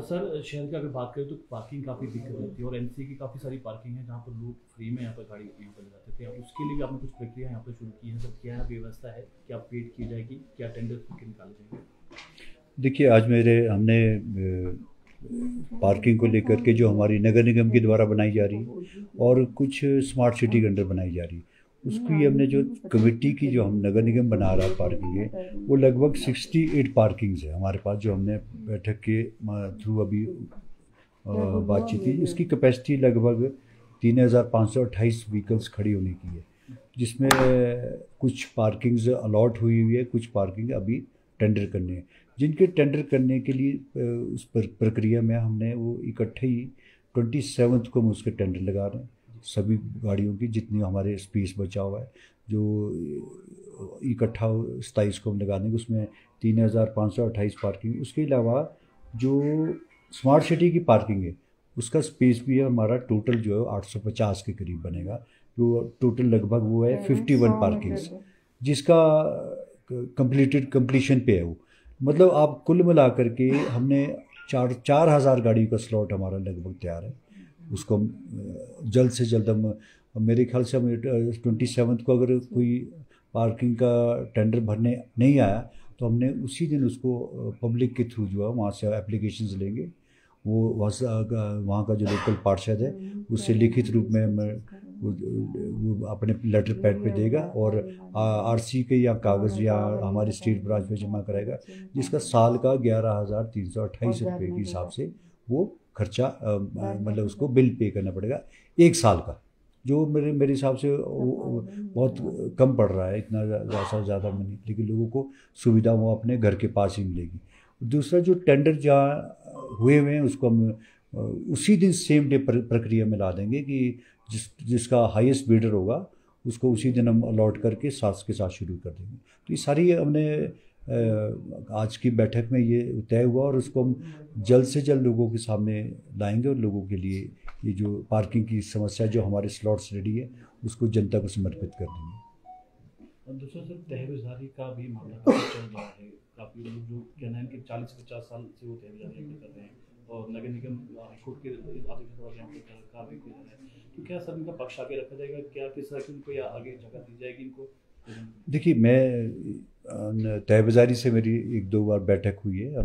Sir शहर की अगर बात करें तो पार्किंग काफ़ी दिक्कत होती है और एनसी की काफ़ी सारी पार्किंग है जहाँ पर लोग फ्री में यहाँ पर गाड़ी यहाँ पर लगाते थे। अब उसके लिए भी आपने कुछ प्रक्रिया यहाँ पर शुरू की है, सर क्या व्यवस्था है, क्या पेड की जाएगी, क्या टेंडर के निकाले जाएंगे? देखिए, आज मेरे हमने पार्किंग को लेकर के जो हमारी नगर निगम के द्वारा बनाई जा रही है और कुछ स्मार्ट सिटी के अंडर बनाई जा रही है, उसकी हमने जो कमेटी की जो हम नगर निगम बना रहा है पार्किंग है, वो लगभग 68 पार्किंग्स है हमारे पास, जो हमने बैठक के थ्रू अभी बातचीत की। उसकी कैपेसिटी लगभग 3528 व्हीकल्स खड़ी होने की है, जिसमें कुछ पार्किंग्स अलॉट हुई है, कुछ पार्किंग अभी टेंडर करने हैं। जिनके टेंडर करने के लिए उस प्रक्रिया में हमने वो इकट्ठे ही 27 को हम उसके टेंडर लगा रहे हैं, सभी गाड़ियों की जितनी हमारे स्पेस बचा हुआ है, जो इकट्ठा 27 को हम लगा देंगे। उसमें 3528 पार्किंग, उसके अलावा जो स्मार्ट सिटी की पार्किंग है उसका स्पेस भी है हमारा, टोटल जो है 850 के करीब बनेगा, जो टोटल लगभग वो है 51 पार्किंग्स, जिसका कंप्लीशन पे है वो। मतलब आप कुल मिला करके हमने 4,000 गाड़ी का स्लॉट हमारा लगभग तैयार है। उसको हम जल्द से जल्द हम, मेरे ख्याल से हम 27 को अगर कोई पार्किंग का टेंडर भरने नहीं आया तो हमने उसी दिन उसको पब्लिक के थ्रू जो है वहाँ से एप्लीकेशंस लेंगे। वो वहाँ का जो लोकल पार्षद है उससे लिखित रूप में वो अपने लेटर पैड पे देगा और आरसी के या कागज़ या हमारी स्टेट ब्रांच में जमा कराएगा, जिसका साल का 11,328 रुपये के हिसाब से वो खर्चा मतलब उसको बिल पे करना पड़ेगा 1 साल का, जो मेरे हिसाब से बहुत कम पड़ रहा है, इतना ज़्यादा नहीं, लेकिन लोगों को सुविधा वो अपने घर के पास ही मिलेगी। दूसरा जो टेंडर जहाँ हुए हैं उसको हम उसी दिन सेम डे प्रक्रिया में ला देंगे कि जिसका हाईएस्ट बिडर होगा उसको उसी दिन हम अलॉट करके साथ के साथ शुरू कर देंगे। तो ये सारी हमने आज की बैठक में ये तय हुआ और उसको हम जल्द से जल्द लोगों के सामने लाएंगे और लोगों के लिए ये जो पार्किंग की समस्या जो हमारे स्लॉट्स रेडी है उसको जनता को समर्पित कर देंगे। और दूसरा सर तहबेदारी का भी मामला काफ़ी चल रहा है, काफ़ी लोग जो कहना है कि 40-50 साल से वो तहबेदारी कर रहे हैं और नगर निगम हाईकोर्ट के आदेश के बाद यहाँ पर कार्रवाई की जा रहा है, तो क्या सर इनका पक्ष आगे रखा जाएगा, क्या किस तरह की उनको या आगे जगह दी जाएगी इनको? देखिए, मैं तहबेदारी से मेरी 1-2 बार बैठक हुई है।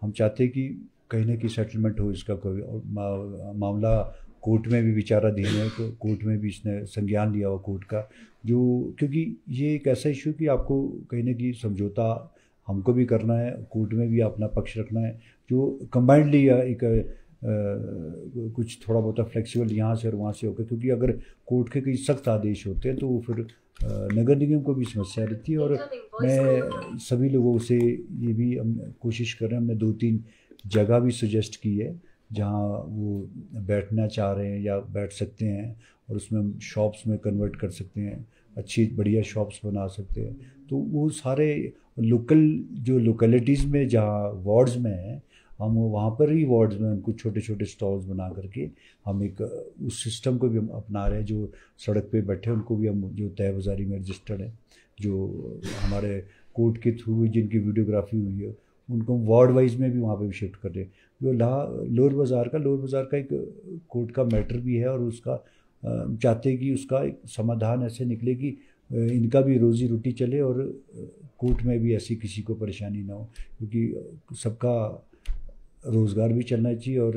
हम चाहते हैं कि कहीं ना कहीं सेटलमेंट हो इसका, कोई और मामला कोर्ट में भी विचाराधीन है, तो कोर्ट में भी इसने संज्ञान लिया हुआ कोर्ट का, जो क्योंकि ये एक ऐसा इशू कि आपको कहीं ना कहीं समझौता हमको भी करना है, कोर्ट में भी अपना पक्ष रखना है, जो कंबाइंडली या एक कुछ थोड़ा बहुत फ्लेक्सिबल यहाँ से और वहाँ से होकर, क्योंकि अगर कोर्ट के कई सख्त आदेश होते हैं तो वो फिर नगर निगम को भी समस्या रहती है। और मैं सभी लोगों से ये भी हम कोशिश कर रहे हैं, हमने 2-3 जगह भी सजेस्ट की है जहाँ वो बैठना चाह रहे हैं या बैठ सकते हैं, और उसमें हम शॉप्स में कन्वर्ट कर सकते हैं, अच्छी बढ़िया शॉप्स बना सकते हैं। तो वो सारे लोकल जो लोकेलिटीज़ में जहाँ वार्ड्स में हैं, हम वहाँ पर ही वार्ड्स में उनको छोटे छोटे स्टॉल्स बना करके हम एक उस सिस्टम को भी हम अपना रहे हैं। जो सड़क पे बैठे उनको भी हम, जो तहबाजारी में रजिस्टर्ड है, जो हमारे कोर्ट के थ्रू जिनकी वीडियोग्राफी हुई है, उनको वार्ड वाइज में भी वहाँ पे भी शिफ्ट कर रहे हैं। जो लोअर बाज़ार का एक कोर्ट का मैटर भी है और उसका चाहते हैं कि उसका एक समाधान ऐसे निकले कि इनका भी रोज़ी रोटी चले और कोर्ट में भी ऐसी किसी को परेशानी ना हो, क्योंकि सबका रोज़गार भी चलना चाहिए और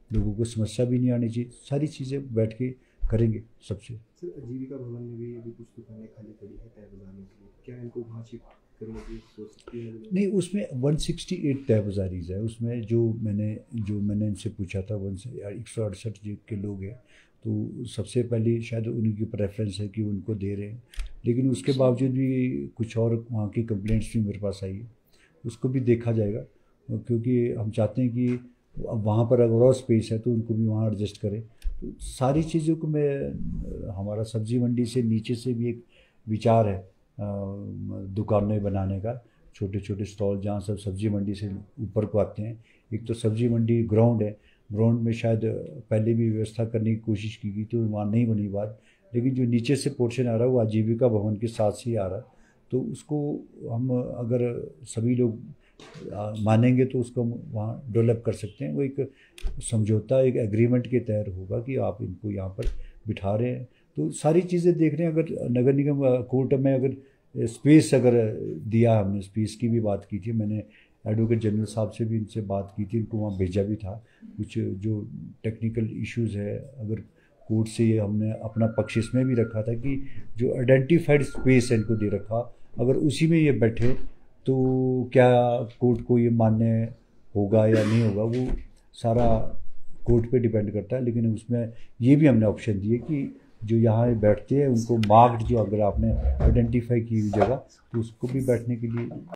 लोगों को समस्या भी नहीं आनी चाहिए। सारी चीज़ें बैठ के करेंगे सबसे। सर, आजीविका भवन में भी अभी कुछ दुकानें खाली पड़ी है तहबाजारियों के लिए, क्या इनको वहाँ शिफ्ट करने की सोच है? नहीं, उसमें 168 तहबाजारीज है, उसमें जो मैंने इनसे पूछा था 168 के लोग हैं, तो सबसे पहले शायद उनकी प्रेफरेंस है कि उनको दे रहे हैं, लेकिन उसके बावजूद भी कुछ और वहाँ की कंप्लेंट्स भी मेरे पास आई है, उसको भी देखा जाएगा, क्योंकि हम चाहते हैं कि अब वहाँ पर अगर और स्पेस है तो उनको भी वहाँ एडजस्ट करें। तो सारी चीज़ों को हमारा सब्ज़ी मंडी से नीचे से भी एक विचार है दुकानें बनाने का, छोटे छोटे स्टॉल जहाँ सब सब्ज़ी मंडी से ऊपर को आते हैं। एक तो सब्ज़ी मंडी ग्राउंड है, ग्राउंड में शायद पहले भी व्यवस्था करने की कोशिश की गई तो वहाँ नहीं बनी बात, लेकिन जो नीचे से पोर्शन आ रहा है वो आजीविका भवन के साथ से ही आ रहा है, तो उसको हम अगर सभी लोग मानेंगे तो उसको हम वहाँ डेवलप कर सकते हैं। वो एक समझौता, एक एग्रीमेंट के तहत होगा कि आप इनको यहाँ पर बिठा रहे हैं, तो सारी चीज़ें देख रहे हैं। अगर नगर निगम कोर्ट में अगर स्पेस अगर दिया, हमने स्पेस की भी बात की थी, मैंने एडवोकेट जनरल साहब से भी इनसे बात की थी, इनको वहाँ भेजा भी था। कुछ जो टेक्निकल इश्यूज़ है, अगर कोर्ट से ये हमने अपना पक्ष इसमें भी रखा था कि जो आइडेंटिफाइड स्पेस है इनको दे रखा, अगर उसी में ये बैठे तो क्या कोर्ट को ये मान्य होगा या नहीं होगा, वो सारा कोर्ट पे डिपेंड करता है। लेकिन उसमें ये भी हमने ऑप्शन दिए कि जो यहाँ बैठते हैं उनको मार्क्ड, जो अगर आपने आइडेंटिफाई की हुई जगह, तो उसको भी बैठने के लिए